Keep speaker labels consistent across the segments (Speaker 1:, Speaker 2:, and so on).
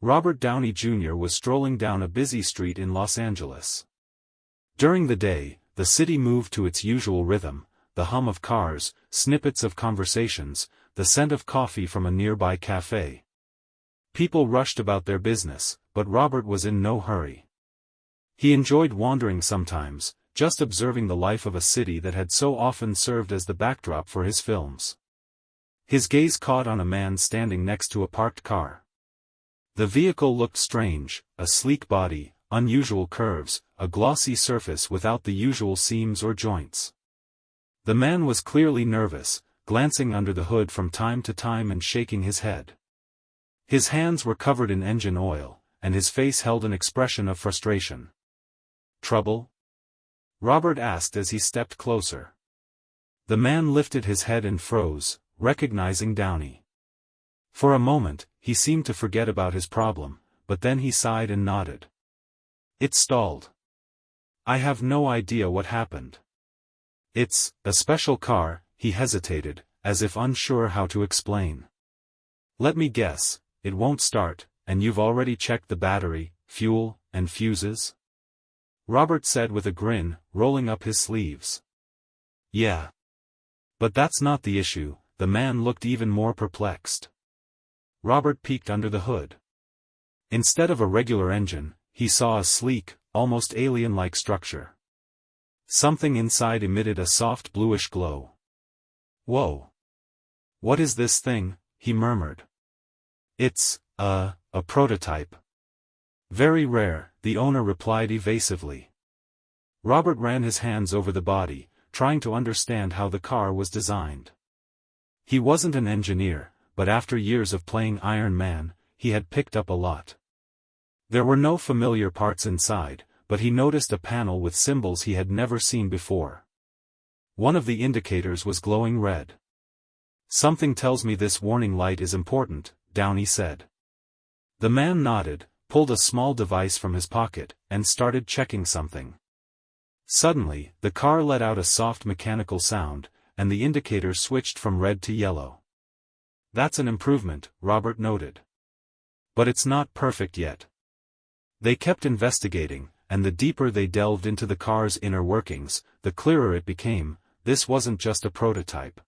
Speaker 1: Robert Downey Jr. was strolling down a busy street in Los Angeles. During the day, the city moved to its usual rhythm, the hum of cars, snippets of conversations, the scent of coffee from a nearby cafe. People rushed about their business, but Robert was in no hurry. He enjoyed wandering sometimes, just observing the life of a city that had so often served as the backdrop for his films. His gaze caught on a man standing next to a parked car. The vehicle looked strange, a sleek body, unusual curves, a glossy surface without the usual seams or joints. The man was clearly nervous, glancing under the hood from time to time and shaking his head. His hands were covered in engine oil, and his face held an expression of frustration. "Trouble?" Robert asked as he stepped closer. The man lifted his head and froze, recognizing Downey. For a moment, he seemed to forget about his problem, but then he sighed and nodded. "It stalled. I have no idea what happened." "It's a special car," he hesitated, as if unsure how to explain. "Let me guess, it won't start, and you've already checked the battery, fuel, and fuses?" Robert said with a grin, rolling up his sleeves. "Yeah. But that's not the issue." The man looked even more perplexed. Robert peeked under the hood. Instead of a regular engine, he saw a sleek, almost alien-like structure. Something inside emitted a soft bluish glow. "Whoa! What is this thing?" he murmured. "It's a prototype. Very rare," the owner replied evasively. Robert ran his hands over the body, trying to understand how the car was designed. He wasn't an engineer, but after years of playing Iron Man, he had picked up a lot. There were no familiar parts inside, but he noticed a panel with symbols he had never seen before. One of the indicators was glowing red. "Something tells me this warning light is important," Downey said. The man nodded, pulled a small device from his pocket, and started checking something. Suddenly, the car let out a soft mechanical sound, and the indicator switched from red to yellow. "That's an improvement," Robert noted. "But it's not perfect yet." They kept investigating, and the deeper they delved into the car's inner workings, the clearer it became, this wasn't just a prototype.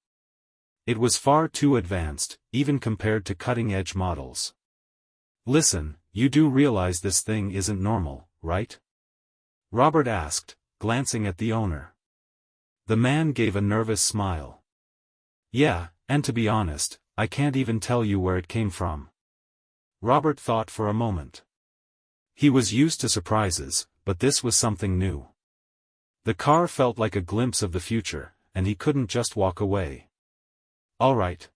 Speaker 1: It was far too advanced, even compared to cutting-edge models. "Listen, you do realize this thing isn't normal, right?" Robert asked, glancing at the owner. The man gave a nervous smile. "Yeah, and to be honest, I can't even tell you where it came from." Robert thought for a moment. He was used to surprises, but this was something new. The car felt like a glimpse of the future, and he couldn't just walk away. "All right.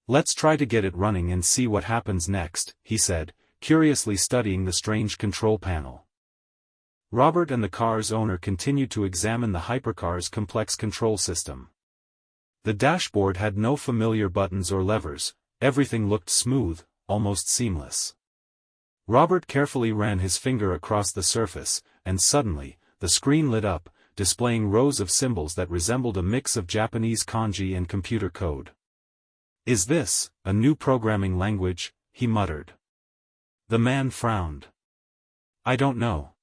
Speaker 1: Let's try to get it running and see what happens next," he said, curiously studying the strange control panel. Robert and the car's owner continued to examine the hypercar's complex control system. The dashboard had no familiar buttons or levers, everything looked smooth, almost seamless. Robert carefully ran his finger across the surface, and suddenly, the screen lit up, displaying rows of symbols that resembled a mix of Japanese kanji and computer code. "Is this a new programming language?" he muttered. The man frowned. "I don't know.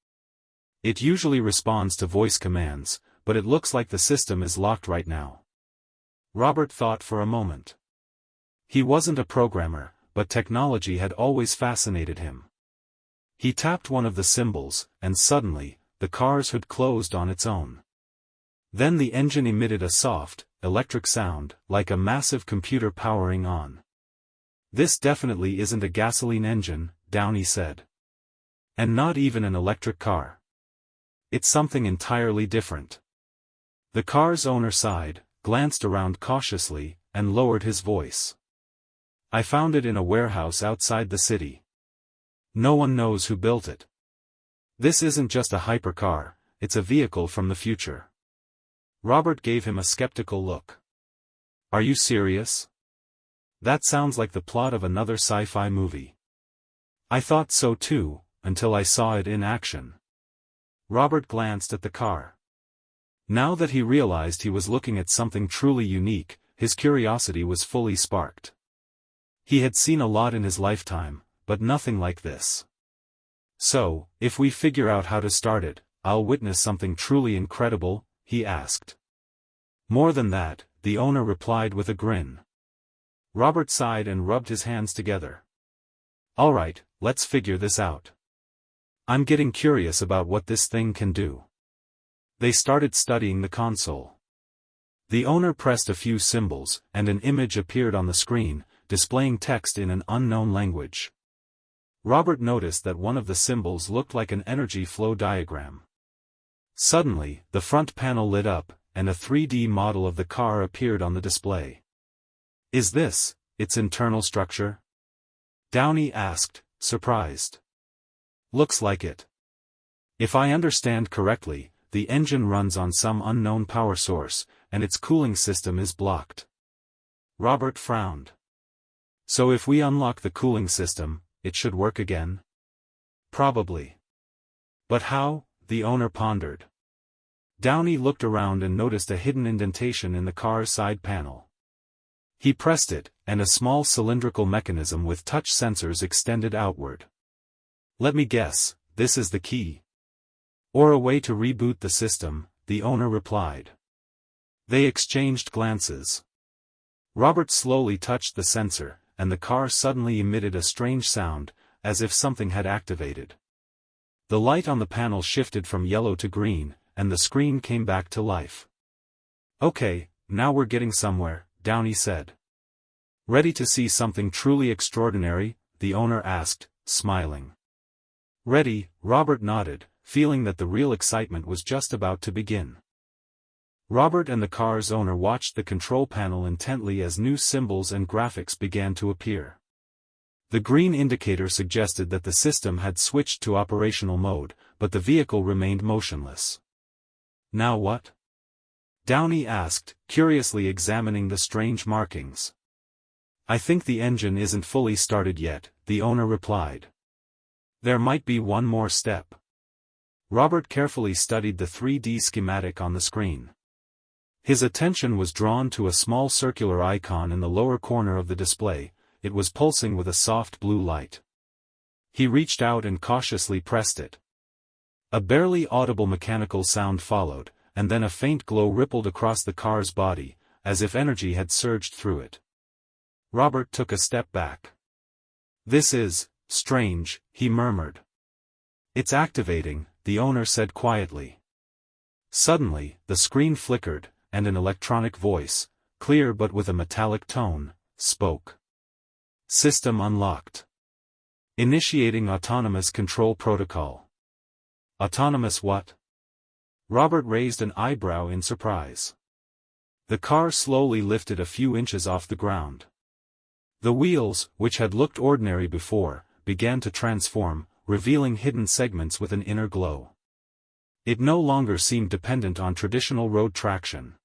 Speaker 1: It usually responds to voice commands, but it looks like the system is locked right now." Robert thought for a moment. He wasn't a programmer, but technology had always fascinated him. He tapped one of the symbols, and suddenly, the car's hood closed on its own. Then the engine emitted a soft, electric sound, like a massive computer powering on. "This definitely isn't a gasoline engine," Downey said. "And not even an electric car. It's something entirely different." The car's owner sighed, glanced around cautiously, and lowered his voice. "I found it in a warehouse outside the city. No one knows who built it. This isn't just a hypercar, it's a vehicle from the future." Robert gave him a skeptical look. "Are you serious? That sounds like the plot of another sci-fi movie." "I thought so too, until I saw it in action." Robert glanced at the car. Now that he realized he was looking at something truly unique, his curiosity was fully sparked. He had seen a lot in his lifetime, but nothing like this. So, if we figure out how to start it, I'll witness something truly incredible, he asked. More than that, the owner replied with a grin. Robert sighed and rubbed his hands together. All right, let's figure this out. I'm getting curious about what this thing can do. They started studying the console. The owner pressed a few symbols, and an image appeared on the screen, displaying text in an unknown language. Robert noticed that one of the symbols looked like an energy flow diagram. Suddenly, the front panel lit up, and a 3D model of the car appeared on the display. Is this its internal structure? Downey asked, surprised. Looks like it. If I understand correctly, the engine runs on some unknown power source, and its cooling system is blocked. Robert frowned. So if we unlock the cooling system, it should work again? Probably. But how? The owner pondered. Downey looked around and noticed a hidden indentation in the car's side panel. He pressed it, and a small cylindrical mechanism with touch sensors extended outward. Let me guess, this is the key. Or a way to reboot the system, the owner replied. They exchanged glances. Robert slowly touched the sensor, and the car suddenly emitted a strange sound, as if something had activated. The light on the panel shifted from yellow to green, and the screen came back to life. Okay, now we're getting somewhere, Downey said. Ready to see something truly extraordinary? The owner asked, smiling. Ready, Robert nodded, feeling that the real excitement was just about to begin. Robert and the car's owner watched the control panel intently as new symbols and graphics began to appear. The green indicator suggested that the system had switched to operational mode, but the vehicle remained motionless. Now what? Downey asked, curiously examining the strange markings. I think the engine isn't fully started yet, the owner replied. There might be one more step. Robert carefully studied the 3D schematic on the screen. His attention was drawn to a small circular icon in the lower corner of the display. It was pulsing with a soft blue light. He reached out and cautiously pressed it. A barely audible mechanical sound followed, and then a faint glow rippled across the car's body, as if energy had surged through it. Robert took a step back. This is strange, he murmured. It's activating, the owner said quietly. Suddenly, the screen flickered, and an electronic voice, clear but with a metallic tone, spoke. System unlocked. Initiating autonomous control protocol. Autonomous what? Robert raised an eyebrow in surprise. The car slowly lifted a few inches off the ground. The wheels, which had looked ordinary before, began to transform, revealing hidden segments with an inner glow. It no longer seemed dependent on traditional road traction.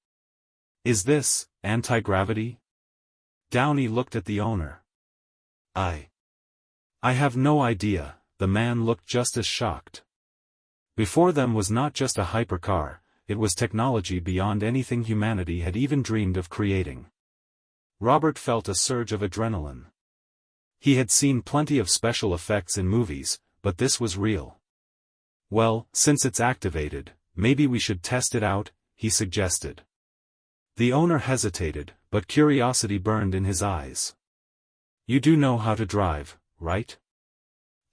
Speaker 1: Is this anti-gravity? Downey looked at the owner. I have no idea, the man looked just as shocked. Before them was not just a hypercar, it was technology beyond anything humanity had even dreamed of creating. Robert felt a surge of adrenaline. He had seen plenty of special effects in movies, but this was real. Well, since it's activated, maybe we should test it out, he suggested. The owner hesitated, but curiosity burned in his eyes. You do know how to drive, right?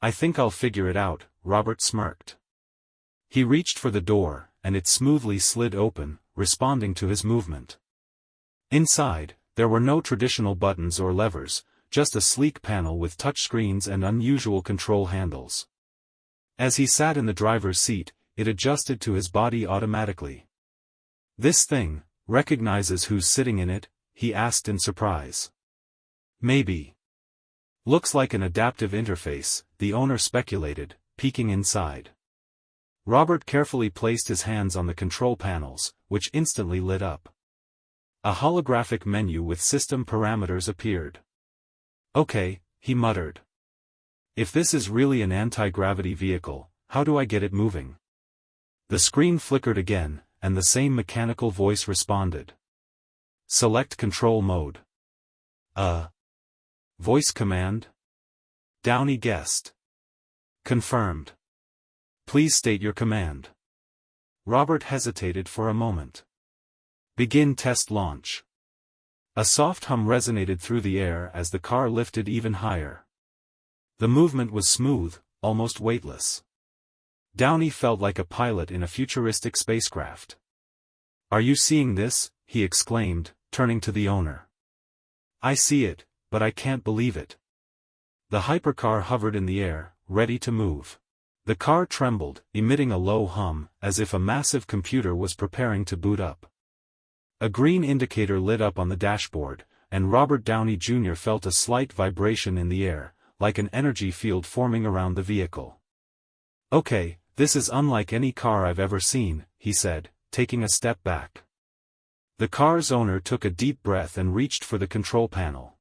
Speaker 1: I think I'll figure it out, Robert smirked. He reached for the door, and it smoothly slid open, responding to his movement. Inside, there were no traditional buttons or levers, just a sleek panel with touchscreens and unusual control handles. As he sat in the driver's seat, it adjusted to his body automatically. This thing recognizes who's sitting in it? He asked in surprise. Maybe. Looks like an adaptive interface, the owner speculated, peeking inside. Robert carefully placed his hands on the control panels, which instantly lit up. A holographic menu with system parameters appeared. Okay, he muttered. If this is really an anti-gravity vehicle, how do I get it moving? The screen flickered again, and the same mechanical voice responded. Select control mode. Voice command? Downey guessed. Confirmed. Please state your command. Robert hesitated for a moment. Begin test launch. A soft hum resonated through the air as the car lifted even higher. The movement was smooth, almost weightless. Downey felt like a pilot in a futuristic spacecraft. "Are you seeing this?" he exclaimed, turning to the owner. "I see it, but I can't believe it." The hypercar hovered in the air, ready to move. The car trembled, emitting a low hum, as if a massive computer was preparing to boot up. A green indicator lit up on the dashboard, and Robert Downey Jr. felt a slight vibration in the air, like an energy field forming around the vehicle. "Okay, this is unlike any car I've ever seen," he said, taking a step back. The car's owner took a deep breath and reached for the control panel.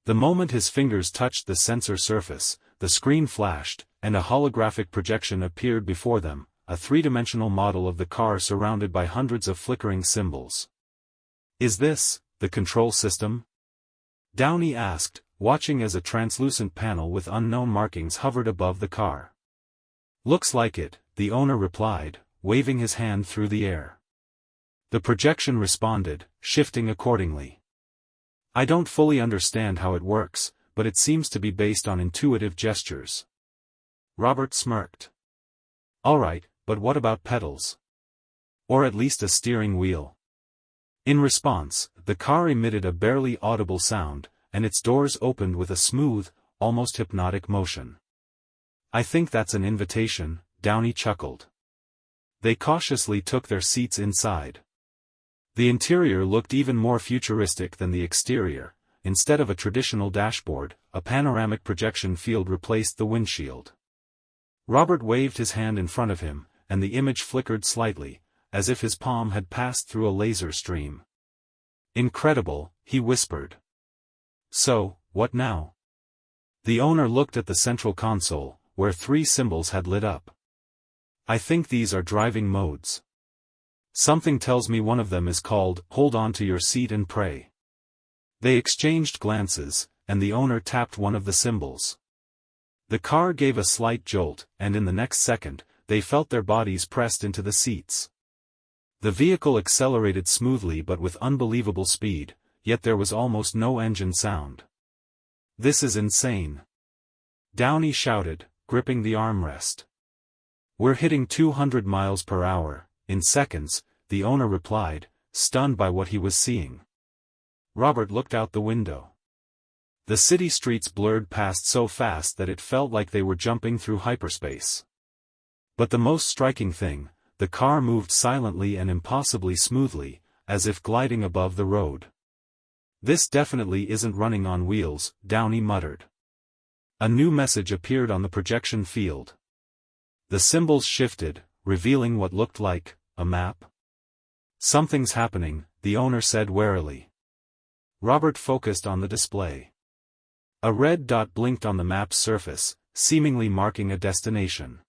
Speaker 1: The moment his fingers touched the sensor surface, the screen flashed, and a holographic projection appeared before them, a three-dimensional model of the car surrounded by hundreds of flickering symbols. "Is this the control system?" Downey asked, watching as a translucent panel with unknown markings hovered above the car. "Looks like it," the owner replied, waving his hand through the air. The projection responded, shifting accordingly. "I don't fully understand how it works, but it seems to be based on intuitive gestures." Robert smirked. "Alright, but what about pedals? Or at least a steering wheel?" In response, the car emitted a barely audible sound, and its doors opened with a smooth, almost hypnotic motion. "I think that's an invitation," Downey chuckled. They cautiously took their seats inside. The interior looked even more futuristic than the exterior. Instead of a traditional dashboard, a panoramic projection field replaced the windshield. Robert waved his hand in front of him, and the image flickered slightly, as if his palm had passed through a laser stream. "Incredible," he whispered. "So, what now?" The owner looked at the central console, where three symbols had lit up. "I think these are driving modes. Something tells me one of them is called, 'Hold on to your seat and pray.'" They exchanged glances, and the owner tapped one of the symbols. The car gave a slight jolt, and in the next second, they felt their bodies pressed into the seats. The vehicle accelerated smoothly but with unbelievable speed, yet there was almost no engine sound. "This is insane," Downey shouted, gripping the armrest. "We're hitting 200 miles per hour, in seconds," the owner replied, stunned by what he was seeing. Robert looked out the window. The city streets blurred past so fast that it felt like they were jumping through hyperspace. But the most striking thing, the car moved silently and impossibly smoothly, as if gliding above the road. "This definitely isn't running on wheels," Downey muttered. A new message appeared on the projection field. The symbols shifted, revealing what looked like a map. "Something's happening," the owner said warily. Robert focused on the display. A red dot blinked on the map's surface, seemingly marking a destination.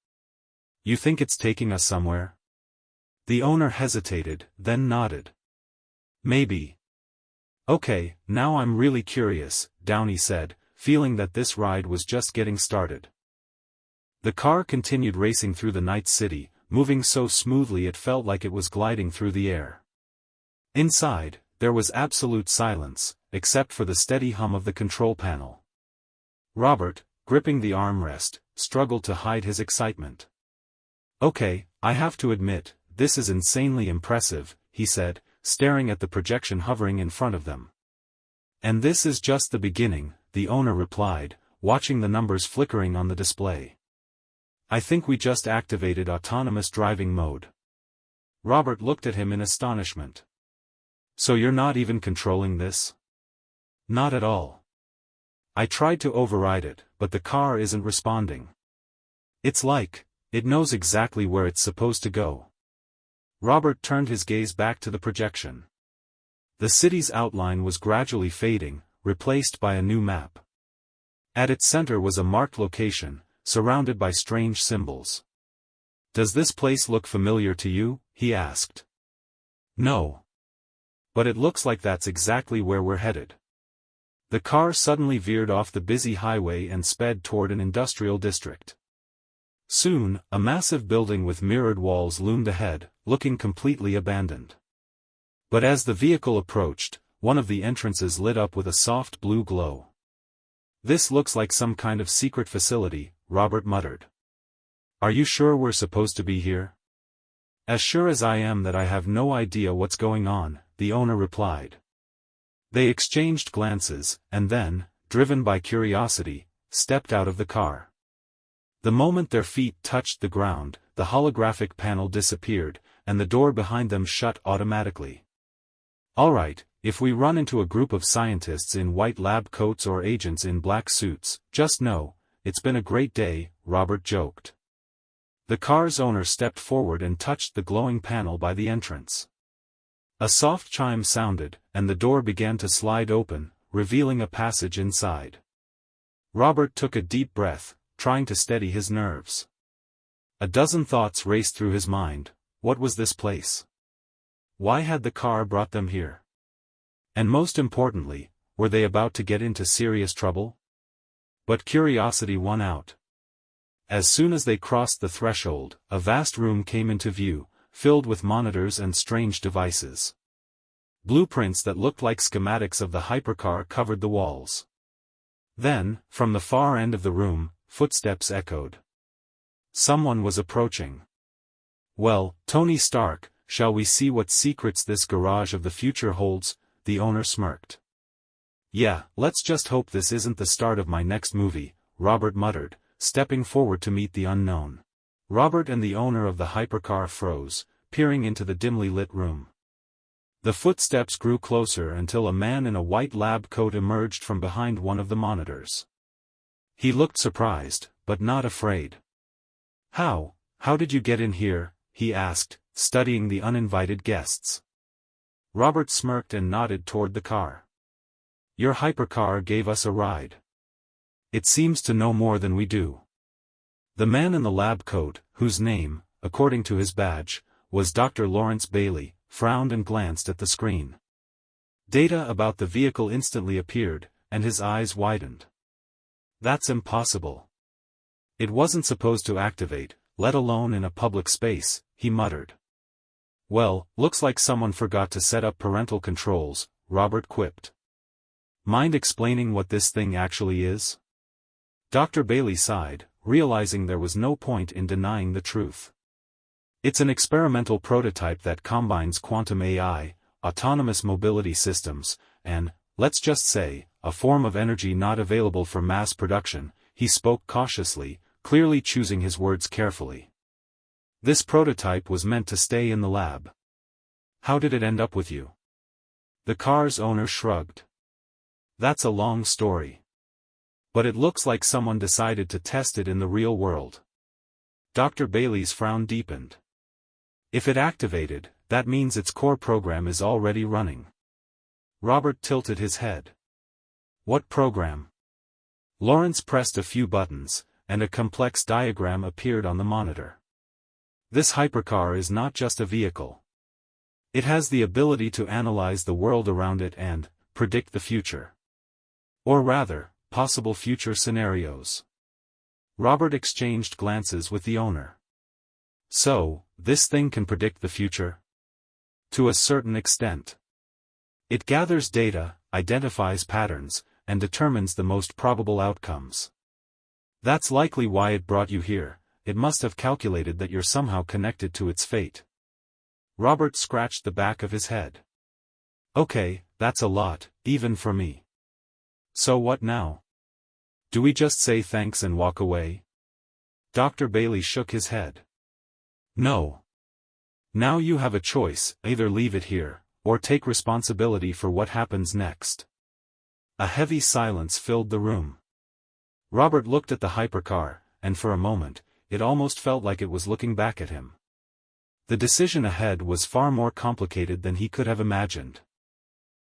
Speaker 1: "You think it's taking us somewhere?" The owner hesitated, then nodded. "Maybe." "Okay, now I'm really curious," Downey said, feeling that this ride was just getting started. The car continued racing through the night city, moving so smoothly it felt like it was gliding through the air. Inside, there was absolute silence, except for the steady hum of the control panel. Robert, gripping the armrest, struggled to hide his excitement. "Okay, I have to admit, this is insanely impressive," he said, staring at the projection hovering in front of them. "And this is just the beginning," the owner replied, watching the numbers flickering on the display. "I think we just activated autonomous driving mode." Robert looked at him in astonishment. "So you're not even controlling this?" "Not at all. I tried to override it, but the car isn't responding. It's like, it knows exactly where it's supposed to go." Robert turned his gaze back to the projection. The city's outline was gradually fading, replaced by a new map. At its center was a marked location, surrounded by strange symbols. "Does this place look familiar to you?" he asked. "No. But it looks like that's exactly where we're headed." The car suddenly veered off the busy highway and sped toward an industrial district. Soon, a massive building with mirrored walls loomed ahead, looking completely abandoned. But as the vehicle approached, one of the entrances lit up with a soft blue glow. "This looks like some kind of secret facility," Robert muttered. "Are you sure we're supposed to be here?" "As sure as I am that I have no idea what's going on," the owner replied. They exchanged glances, and then, driven by curiosity, stepped out of the car. The moment their feet touched the ground, the holographic panel disappeared, and the door behind them shut automatically. "All right, if we run into a group of scientists in white lab coats or agents in black suits, just know, it's been a great day," Robert joked. The car's owner stepped forward and touched the glowing panel by the entrance. A soft chime sounded, and the door began to slide open, revealing a passage inside. Robert took a deep breath, trying to steady his nerves. A dozen thoughts raced through his mind. What was this place? Why had the car brought them here? And most importantly, were they about to get into serious trouble? But curiosity won out. As soon as they crossed the threshold, a vast room came into view, filled with monitors and strange devices. Blueprints that looked like schematics of the hypercar covered the walls. Then, from the far end of the room, footsteps echoed. Someone was approaching. "Well, Tony Stark, shall we see what secrets this garage of the future holds?" the owner smirked. "Yeah, let's just hope this isn't the start of my next movie," Robert muttered, stepping forward to meet the unknown. Robert and the owner of the hypercar froze, peering into the dimly lit room. The footsteps grew closer until a man in a white lab coat emerged from behind one of the monitors. He looked surprised, but not afraid. How did you get in here?" he asked, studying the uninvited guests. Robert smirked and nodded toward the car. "Your hypercar gave us a ride. It seems to know more than we do." The man in the lab coat, whose name, according to his badge, was Dr. Lawrence Bailey, frowned and glanced at the screen. Data about the vehicle instantly appeared, and his eyes widened. "That's impossible. It wasn't supposed to activate, let alone in a public space," he muttered. "Well, looks like someone forgot to set up parental controls," Robert quipped. "Mind explaining what this thing actually is?" Dr. Bailey sighed, realizing there was no point in denying the truth. "It's an experimental prototype that combines quantum AI, autonomous mobility systems, and, let's just say, a form of energy not available for mass production," he spoke cautiously, clearly choosing his words carefully. "This prototype was meant to stay in the lab. How did it end up with you?" The car's owner shrugged. "That's a long story. But it looks like someone decided to test it in the real world." Dr. Bailey's frown deepened. "If it activated, that means its core program is already running." Robert tilted his head. "What program?" Lawrence pressed a few buttons, and a complex diagram appeared on the monitor. "This hypercar is not just a vehicle. It has the ability to analyze the world around it and predict the future. Or rather, possible future scenarios." Robert exchanged glances with the owner. "So, this thing can predict the future?" "To a certain extent. It gathers data, identifies patterns, and determines the most probable outcomes. That's likely why it brought you here. It must have calculated that you're somehow connected to its fate." Robert scratched the back of his head. "Okay, that's a lot, even for me. So what now? Do we just say thanks and walk away?" Dr. Bailey shook his head. "No. Now you have a choice, either leave it here, or take responsibility for what happens next." A heavy silence filled the room. Robert looked at the hypercar, and for a moment, it almost felt like it was looking back at him. The decision ahead was far more complicated than he could have imagined.